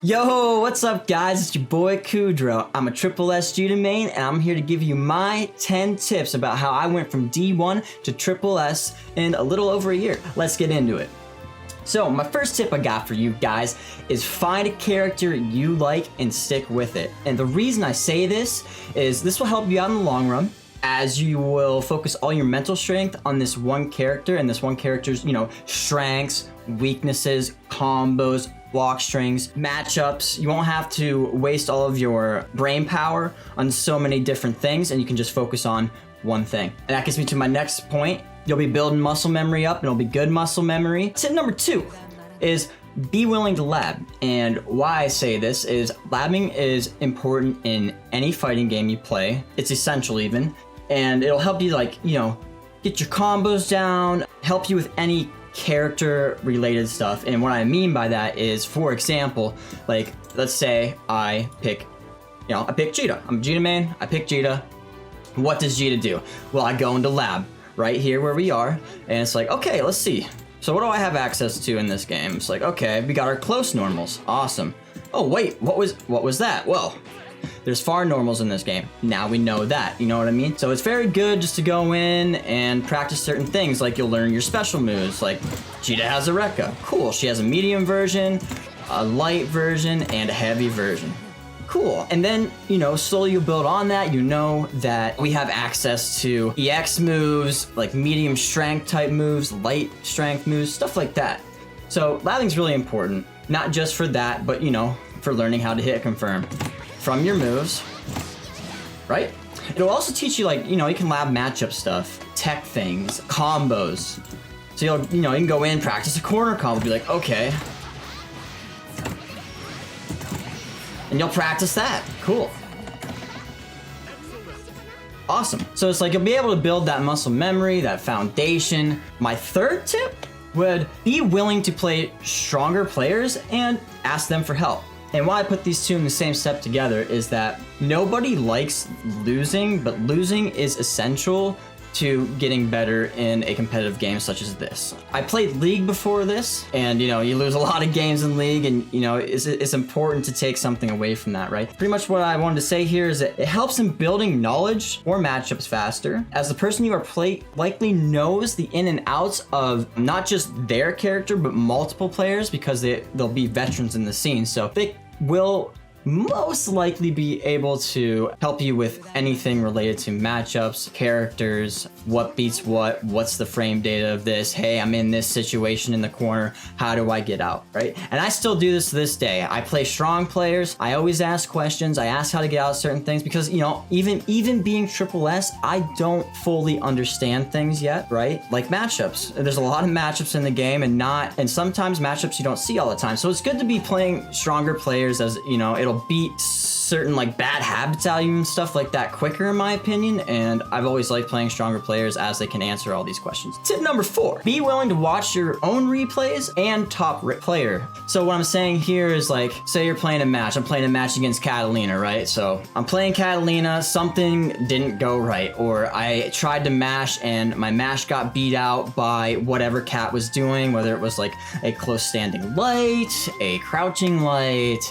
Yo, what's up guys? It's your boy Kudro. I'm a Triple S Judah main and I'm here to give you my 10 tips about how I went from D1 to Triple S in a little over a year. Let's get into it. So my first tip I got for you guys is find a character you like and stick with it. And the reason I say this is this will help you out in the long run, as you will focus all your mental strength on this one character and this one character's, strengths, weaknesses, combos, block strings, matchups. You won't have to waste all of your brain power on so many different things, and you can just focus on one thing. And that gets me to my next point. You'll be building muscle memory up, and it'll be good muscle memory. Tip number 2 is be willing to lab. And why I say this is labbing is important in any fighting game you play. It's essential even. And it'll help you get your combos down, help you with any character related stuff. And what I mean by that is, for example, let's say I pick Judah. I'm a Judah main, I pick Judah. What does Judah do? Well, I go into lab right here where we are, and it's like, okay, let's see. So what do I have access to in this game? It's like, okay, we got our close normals. Awesome. Oh wait, what was that? Well, there's far normals in this game. Now we know that, you know what I mean? So it's very good just to go in and practice certain things, like you'll learn your special moves, like Judah has a Rekka. Cool, she has a medium version, a light version, and a heavy version. Cool. And then, slowly you build on that. You know that we have access to EX moves, like medium strength type moves, light strength moves, stuff like that. So labbing's really important, not just for that, but for learning how to hit confirm from your moves, right? It'll also teach you you can lab matchup stuff, tech things, combos. So you can go in, practice a corner combo, be like, okay. And you'll practice that. Cool. Awesome. So it's you'll be able to build that muscle memory, that foundation. My third tip would be willing to play stronger players and ask them for help. And why I put these two in the same step together is that nobody likes losing, but losing is essential to getting better in a competitive game such as this. I played League before this, and you lose a lot of games in League, and it's important to take something away from that, right? Pretty much what I wanted to say here is that it helps in building knowledge or matchups faster, as the person you are likely knows the in and outs of not just their character, but multiple players, because they'll be veterans in the scene. So they will most likely be able to help you with anything related to matchups, characters, what beats what's the frame data of this, hey, I'm in this situation in the corner, how do I get out, right? And I still do this to this day. I play strong players, I always ask questions, I ask how to get out of certain things, because even being Triple S, I don't fully understand things yet, right? Like matchups. There's a lot of matchups in the game, and sometimes matchups you don't see all the time. So it's good to be playing stronger players, as it'll beat certain bad habits out of you and stuff like that quicker, in my opinion. And I've always liked playing stronger players as they can answer all these questions. Tip number 4, be willing to watch your own replays and top player. So what I'm saying here is say you're playing a match. I'm playing a match against Catalina, right? So I'm playing Catalina, something didn't go right, or I tried to mash and my mash got beat out by whatever Cat was doing, whether it was a close standing light, a crouching light,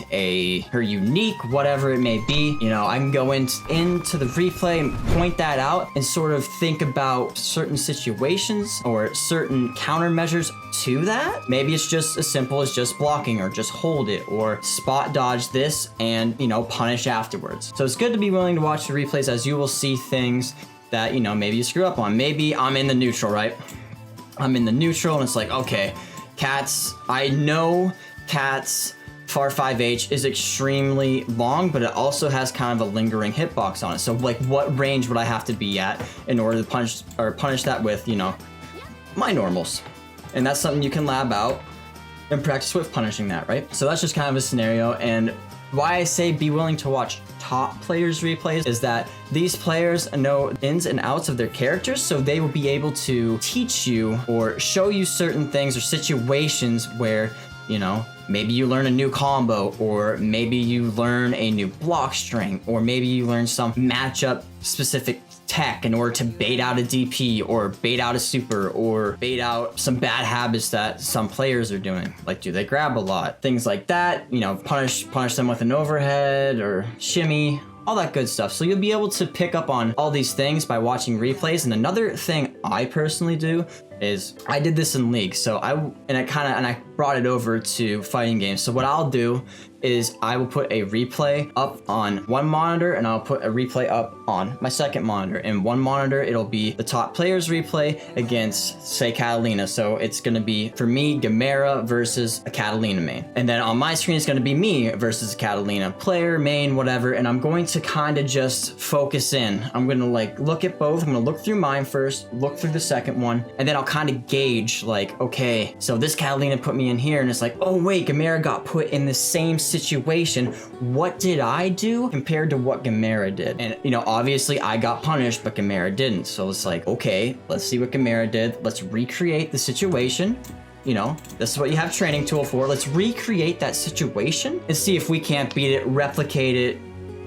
her unique, whatever it may be. I can go into the replay and point that out and sort of think about certain situations or certain countermeasures to that. Maybe it's just as simple as just blocking, or just hold it, or spot dodge this and punish afterwards. So it's good to be willing to watch the replays, as you will see things that maybe you screw up on. Maybe I'm in the neutral, right? I'm in the neutral and it's okay, I know Cat's FAR 5H is extremely long, but it also has kind of a lingering hitbox on it. So what range would I have to be at in order to punish that with, my normals? And that's something you can lab out and practice with punishing that, right? So that's just kind of a scenario. And why I say be willing to watch top players' replays is that these players know ins and outs of their characters, so they will be able to teach you or show you certain things or situations where, maybe you learn a new combo, or maybe you learn a new block string, or maybe you learn some matchup specific tech in order to bait out a DP or bait out a super or bait out some bad habits that some players are doing. Like, do they grab a lot? Things like that, you know, punish them with an overhead or shimmy, all that good stuff. So you'll be able to pick up on all these things by watching replays. And another thing I personally do is I did this in League. So I brought it over to fighting games. So what I'll do is I will put a replay up on one monitor and I'll put a replay up on my second monitor. In one monitor, it'll be the top players replay against, say, Catalina. So it's going to be, for me, Gamera versus a Catalina main. And then on my screen, it's going to be me versus a Catalina player, main, whatever. And I'm going to kind of just focus in. I'm going to like look at both. I'm going to look through mine first, look through the second one, and then I'll kind of gauge like, okay, so this Catalina put me in here and it's like, oh wait, Gamera got put in the same situation. What did I do compared to what Gamera did? And you know, obviously I got punished, but Gamera didn't. So it's like, okay, let's see what Gamera did. Let's recreate the situation. You know, this is what you have training tool for. Let's recreate that situation and see if we can't beat it, replicate it,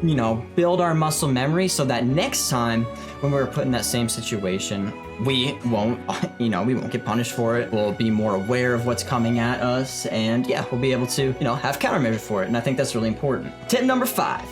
you know, build our muscle memory so that next time when we're put in that same situation, we won't get punished for it. We'll be more aware of what's coming at us, and yeah, we'll be able to, you know, have countermeasure for it. And I think that's really important. Tip number 5,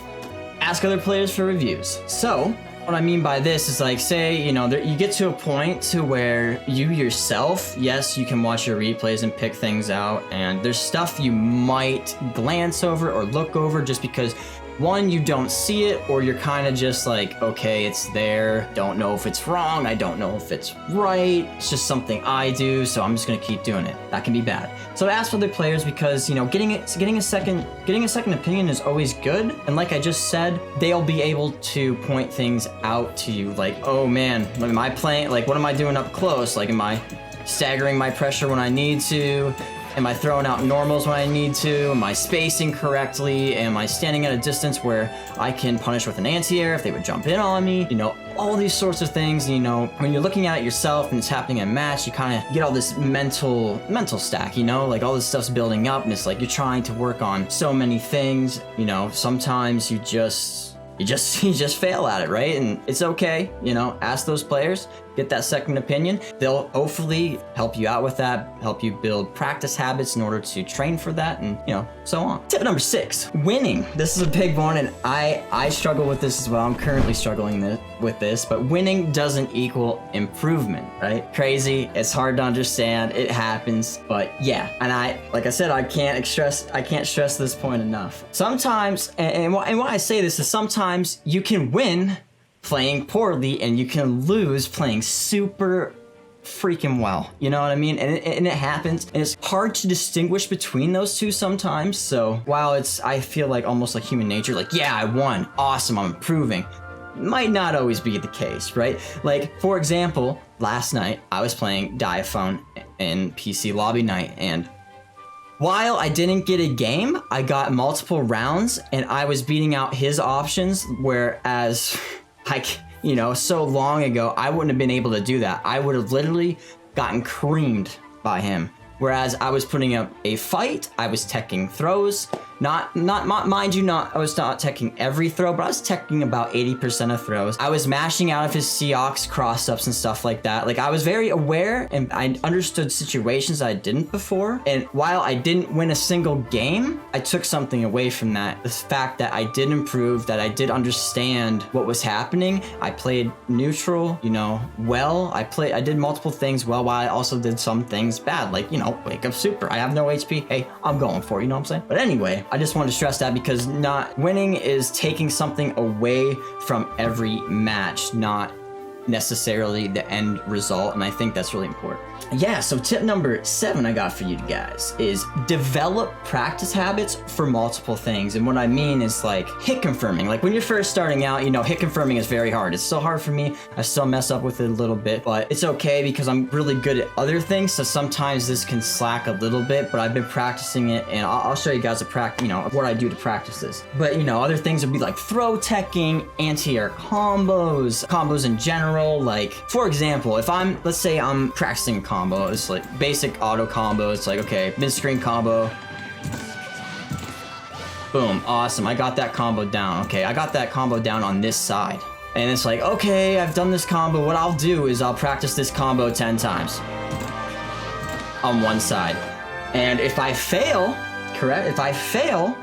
ask other players for reviews. So what I mean by this is like, say, you know, you get to a point to where you yourself, yes, you can watch your replays and pick things out, and there's stuff you might glance over or look over just because one, you don't see it, or you're kind of just like, okay, it's there. Don't know if it's wrong. I don't know if it's right. It's just something I do, so I'm just gonna keep doing it. That can be bad. So ask other players because, you know, getting a second opinion is always good. And like I just said, they'll be able to point things out to you, like, oh man, am I playing? Like, what am I doing up close? Like, am I staggering my pressure when I need to? Am I throwing out normals when I need to? Am I spacing correctly? Am I standing at a distance where I can punish with an anti-air if they would jump in on me? You know, all these sorts of things. You know, when you're looking at it yourself and it's happening in a match, you kind of get all this mental stack, you know, like all this stuff's building up and it's like you're trying to work on so many things. You know, sometimes you just fail at it, right? And it's okay, you know, ask those players, get that second opinion. They'll hopefully help you out with that, help you build practice habits in order to train for that, and you know, so on. Tip number 6, winning. This is a big one, and I struggle with this as well. I'm currently struggling with this, but winning doesn't equal improvement, right? Crazy, it's hard to understand, it happens, but yeah. And like I said, I can't stress this point enough. Sometimes, and why I say this is sometimes you can win playing poorly and you can lose playing super freaking well, you know what I mean? And it happens, and it's hard to distinguish between those two sometimes. So while I feel like almost like human nature, like, yeah, I won, awesome, I'm improving, might not always be the case, right? Like, for example, last night I was playing Diaphone in PC lobby night, and while I didn't get a game, I got multiple rounds and I was beating out his options, whereas like, you know, so long ago, I wouldn't have been able to do that. I would have literally gotten creamed by him. Whereas I was putting up a fight, I was teching throws, mind you, I was not teching every throw, but I was teching about 80% of throws. I was mashing out of his Seox cross-ups and stuff like that. Like, I was very aware and I understood situations I didn't before. And while I didn't win a single game, I took something away from that. The fact that I did improve, that I did understand what was happening. I played neutral, you know, well. I did multiple things well, while I also did some things bad, like, you know, wake up super. I have no HP. Hey, I'm going for it, you know what I'm saying? But anyway, I just wanted to stress that because not winning is taking something away from every match, not necessarily the end result, and I think that's really important. Yeah, so tip number 7 I got for you guys is develop practice habits for multiple things. And what I mean is like hit confirming. Like when you're first starting out, you know, hit confirming is very hard. It's so hard for me. I still mess up with it a little bit, but it's okay because I'm really good at other things. So sometimes this can slack a little bit, but I've been practicing it, and I'll show you guys what I do to practice this. But you know, other things would be like throw teching, anti-air combos in general. Like for example, let's say I'm practicing a combo. It's like basic auto combo. It's like, okay, mid-screen combo. Boom, awesome. I got that combo down. Okay, I got that combo down on this side. And it's like, okay, I've done this combo. What I'll do is I'll practice this combo 10 times on one side. And if I fail, correct? If I fail,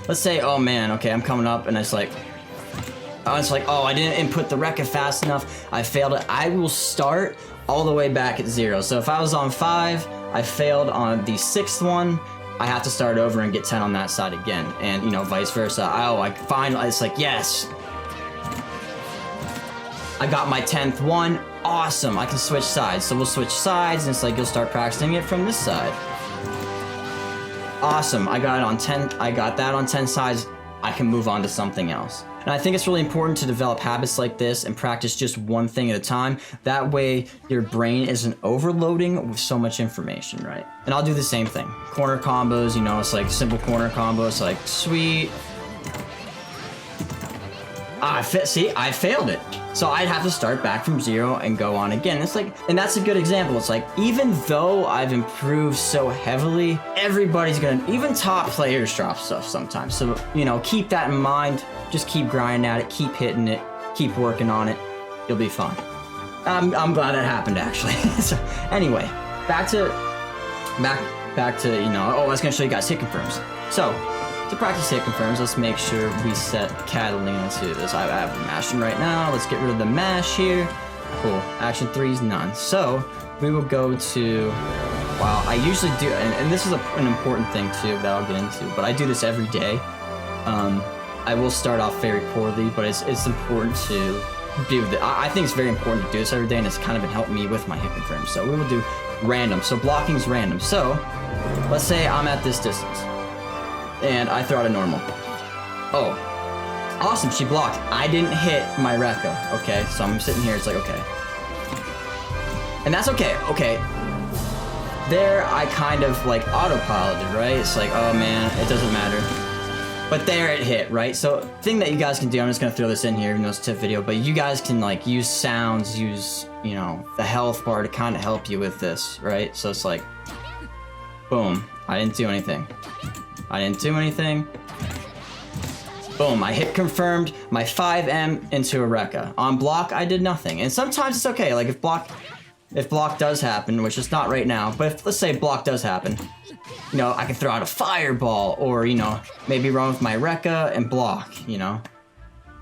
let's say, oh man, okay, I'm coming up and it's like, oh, I didn't input the Rekka fast enough. I failed it. I will start all the way back at 0. So if I was on 5, I failed on the 6th one, I have to start over and get 10 on that side again. And, you know, vice versa. Oh, I finally, it's like, yes. I got my 10th one. Awesome. I can switch sides. So we'll switch sides and it's like, you'll start practicing it from this side. Awesome. I got it on 10. I got that on 10 sides. I can move on to something else. And I think it's really important to develop habits like this and practice just one thing at a time. That way your brain isn't overloading with so much information, right? And I'll do the same thing. Corner combos, you know, it's like simple corner combos, like sweet. See, I failed it. So I'd have to start back from 0 and go on again. It's like, and that's a good example. It's like, even though I've improved so heavily, everybody's gonna, even top players drop stuff sometimes. So, you know, keep that in mind. Just keep grinding at it, keep hitting it, keep working on it. You'll be fine. I'm glad that happened actually. So anyway, back to, you know, oh, I was gonna show you guys hit confirms. So, to practice hit confirms, let's make sure we set Catalina to this. I have a mashing right now. Let's get rid of the mash here. Cool. Action 3 is none. So we will go to, wow, I usually do, and this is an important thing too that I'll get into, but I do this every day. I will start off very poorly, but it's important to do that. I think it's very important to do this every day, and it's kind of been helping me with my hit confirms. So we will do random. So blocking's random. So let's say I'm at this distance. And I throw out a normal. Oh, awesome, she blocked. I didn't hit my Rekka, okay? So I'm sitting here, it's like, okay. And that's okay, okay. There, I kind of like autopiloted, right? It's like, oh man, it doesn't matter. But there it hit, right? So, thing that you guys can do, I'm just gonna throw this in here, even though it's a tip video, but you guys can like use sounds, use, you know, the health bar to kind of help you with this, right? So it's like, boom, I didn't do anything. I didn't do anything. Boom, I hit confirmed my 5M into a Rekka. On block, I did nothing. And sometimes it's okay, like if block does happen, which is not right now, but if, let's say block does happen, you know, I can throw out a fireball or, you know, maybe run with my Rekka and block, you know?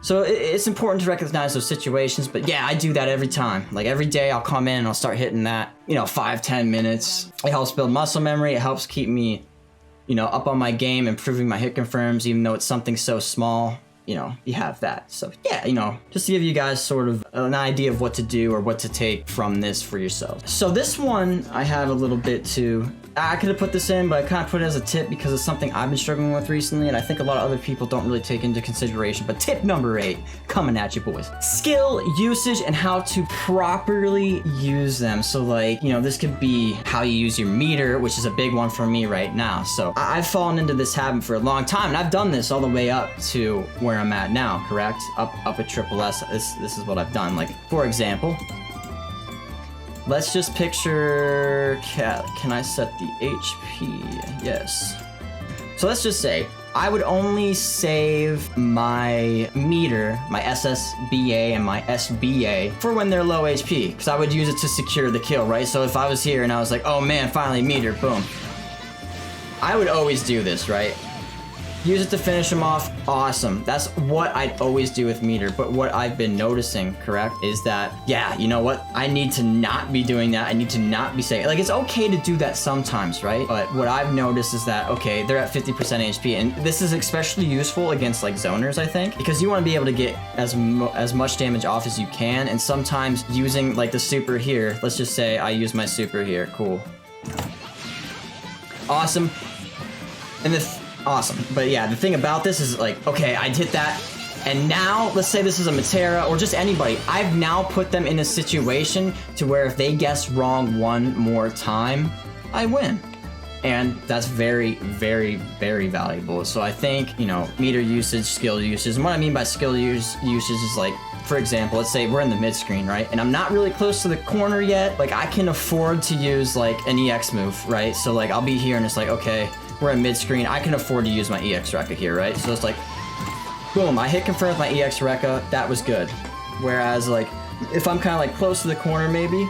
So it's important to recognize those situations, but yeah, I do that every time. Like every day I'll come in and I'll start hitting that, you know, 5-10 minutes. It helps build muscle memory. It helps keep me, you know, up on my game, improving my hit confirms, even though it's something so small, you know, you have that. So yeah, you know, just to give you guys sort of an idea of what to do or what to take from this for yourself. So this one, I have a little bit to, I could have put this in, but I kind of put it as a tip because it's something I've been struggling with recently, and I think a lot of other people don't really take into consideration. But tip number 8, coming at you boys. Skill usage and how to properly use them. So like, you know, this could be how you use your meter, which is a big one for me right now. So I've fallen into this habit for a long time, and I've done this all the way up to where I'm at now, correct? Up at triple S, this is what I've done. Like, for example, let's just picture, can I set the HP? Yes. So let's just say, I would only save my meter, my SSBA and my SBA for when they're low HP, because I would use it to secure the kill, right? So if I was here and I was like, oh man, finally meter, boom. I would always do this, right? Use it to finish them off, awesome. That's what I'd always do with meter, but what I've been noticing, correct, is that, yeah, you know what? I need to not be doing that. I need to not be saying, like, it's okay to do that sometimes, right? But what I've noticed is that, okay, they're at 50% HP, and this is especially useful against, like, zoners, I think, because you want to be able to get as much damage off as you can, and sometimes using, like, the super here, let's just say I use my super here, cool. Awesome. And awesome. But yeah, the thing about this is like, okay, I'd hit that, and now, let's say this is a Matera or just anybody, I've now put them in a situation to where if they guess wrong one more time, I win. And that's very, very, very valuable. So I think, you know, meter usage, skill usage, and what I mean by skill usage is like, for example, let's say we're in the mid screen, right? And I'm not really close to the corner yet. Like, I can afford to use like an EX move, right? So like, I'll be here and it's like, okay, we're at mid screen. I can afford to use my EX Rekka here, right? So it's like, boom, I hit confirm with my EX Rekka, that was good. Whereas like, if I'm kind of like close to the corner maybe,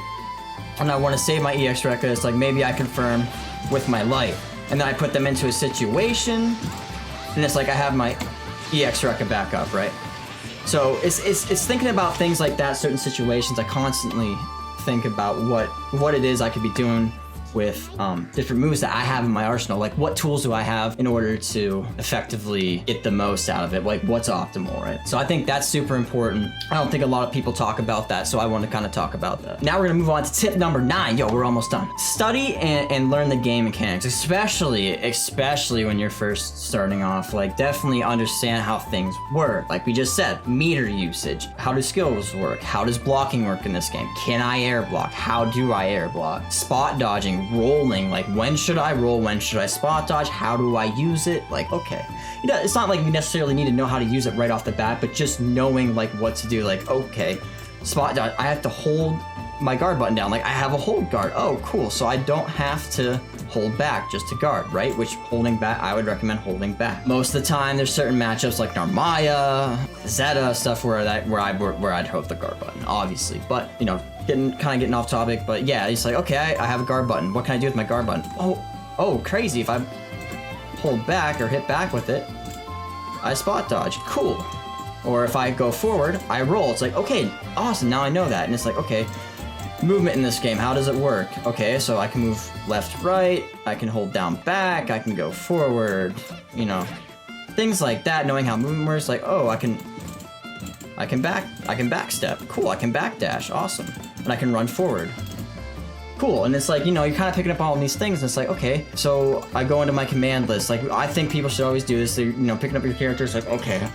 and I want to save my EX Rekka, it's like maybe I confirm with my light. And then I put them into a situation, and it's like I have my EX Rekka back up, right? So it's thinking about things like that, certain situations. I constantly think about what it is I could be doing with different moves that I have in my arsenal. Like, what tools do I have in order to effectively get the most out of it? Like, what's optimal, right? So I think that's super important. I don't think a lot of people talk about that, so I want to kind of talk about that. Now we're gonna move on to tip number 9. Yo, we're almost done. Study and learn the game mechanics, especially when you're first starting off. Like, definitely understand how things work. Like we just said, meter usage. How do skills work? How does blocking work in this game? Can I air block? How do I air block? Spot dodging, rolling, like when should I roll, when should I spot dodge, how do I use it? Like, okay, you know, it's not like you necessarily need to know how to use it right off the bat, but just knowing like what to do. Like, okay, spot dodge, I have to hold my guard button down, like I have a hold guard. Oh cool, so I don't have to hold back just to guard, right? Which holding back, I would recommend holding back. Most of the time there's certain matchups like Narmaya, Zeta, stuff where I'd hold the guard button, obviously. But you know, kind of getting off topic, but yeah, it's like, okay, I have a guard button. What can I do with my guard button? Oh, crazy. If I hold back or hit back with it, I spot dodge. Cool. Or if I go forward, I roll. It's like, okay, awesome. Now I know that. And it's like, okay, movement in this game, how does it work? Okay, so I can move left, right. I can hold down back. I can go forward. You know, things like that. Knowing how movement works, like, oh, I can backstep. Cool, I can backdash. Awesome. And I can run forward. Cool. And it's like, you know, you're kind of picking up all these things, and it's like, okay, so I go into my command list. Like, I think people should always do this. They're, you know, picking up your characters, like, okay,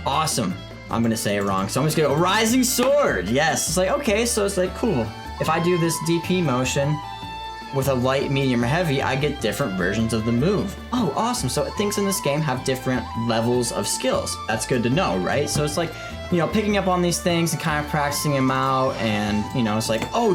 awesome. I'm gonna say it wrong, so I'm just gonna go Rising Sword. Yes. It's like, okay, so it's like, cool. If I do this DP motion with a light, medium, or heavy, I get different versions of the move. Oh, awesome. So things in this game have different levels of skills. That's good to know, right? So it's like, you know, picking up on these things and kind of practicing them out, and, you know, it's like, oh,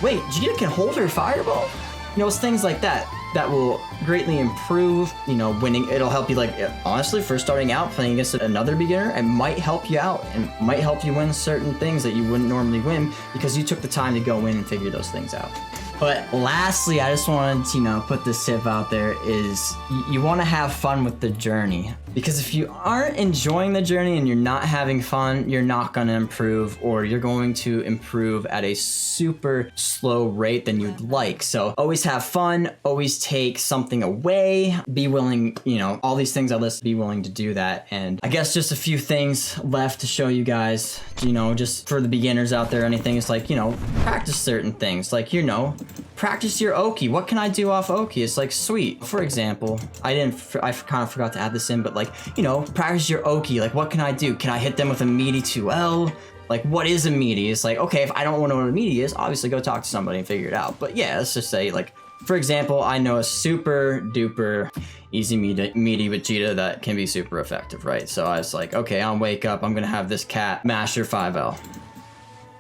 wait, Jita can hold her fireball? You know, it's things like that that will greatly improve, you know, winning. It'll help you, like, honestly, first starting out, playing against another beginner, it might help you out and might help you win certain things that you wouldn't normally win because you took the time to go in and figure those things out. But lastly, I just wanted to, you know, put this tip out there is you want to have fun with the journey. Because if you aren't enjoying the journey and you're not having fun, you're not going to improve, or you're going to improve at a super slow rate than you'd like. So always have fun, always take something away, be willing, you know, all these things I listed, be willing to do that. And I guess just a few things left to show you guys, you know, just for the beginners out there, anything is like, you know, practice certain things. Like, you know, practice your Oki. What can I do off Oki? It's like, sweet. For example, I kind of forgot to add this in, but like, you know, practice your Oki. Like, what can I do? Can I hit them with a meaty 2L? Like, what is a meaty? It's like, okay, if I don't know what a meaty is, obviously go talk to somebody and figure it out. But yeah, let's just say, like, for example, I know a super duper easy meaty with Jita that can be super effective, right? So I was like, okay, on Wake Up, I'm gonna have this cat mash your 5L.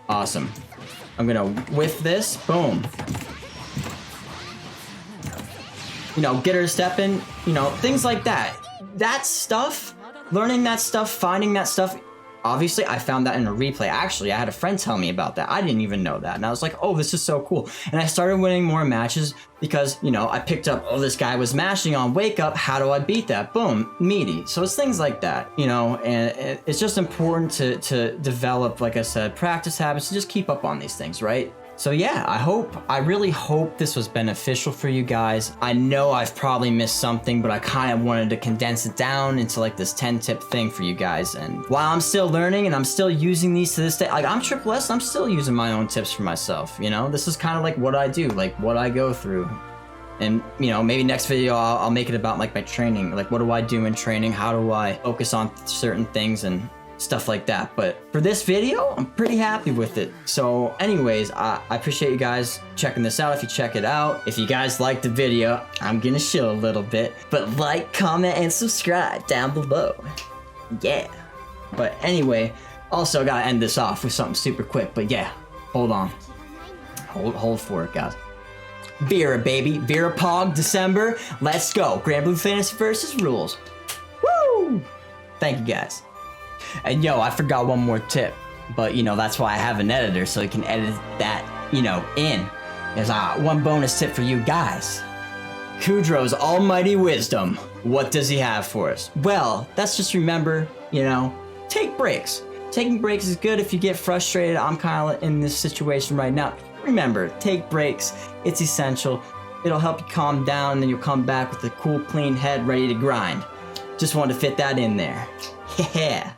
Awesome. I'm gonna whiff this, boom. You know, get her to step in, you know, things like that. That stuff, learning that stuff, finding that stuff, obviously I found that in a replay. Actually, I had a friend tell me about that. I didn't even know that. And I was like, oh, this is so cool. And I started winning more matches because, you know, I picked up, oh, this guy was mashing on Wake Up. How do I beat that? Boom, meaty. So it's things like that, you know, and it's just important to develop, like I said, practice habits, to just keep up on these things, right? So yeah, I really hope this was beneficial for you guys. I know I've probably missed something, but I kind of wanted to condense it down into like this 10-tip thing for you guys. And while I'm still learning and I'm still using these to this day, like I'm SSS, I'm still using my own tips for myself, you know? This is kind of like what I do, like what I go through. And, you know, maybe next video I'll make it about like my training. Like, what do I do in training? How do I focus on certain things and stuff like that. But for this video, I'm pretty happy with it. So anyways, I appreciate you guys checking this out. If you check it out, if you guys like the video, I'm gonna show a little bit, but like, comment, and subscribe down below. Yeah. But anyway, also gotta end this off with something super quick, but yeah, hold on. Hold for it, guys. Vera, baby. Vera Pog, December. Let's go. Grand Blue Fantasy versus Rules. Woo! Thank you guys. And yo, I forgot one more tip, but you know, that's why I have an editor, so you can edit that, you know, in. There's one bonus tip for you guys. Kudro's almighty wisdom. What does he have for us? Well, let's just remember, you know, take breaks. Taking breaks is good if you get frustrated. I'm kind of in this situation right now. Remember, take breaks. It's essential. It'll help you calm down, and then you'll come back with a cool, clean head ready to grind. Just wanted to fit that in there. Yeah.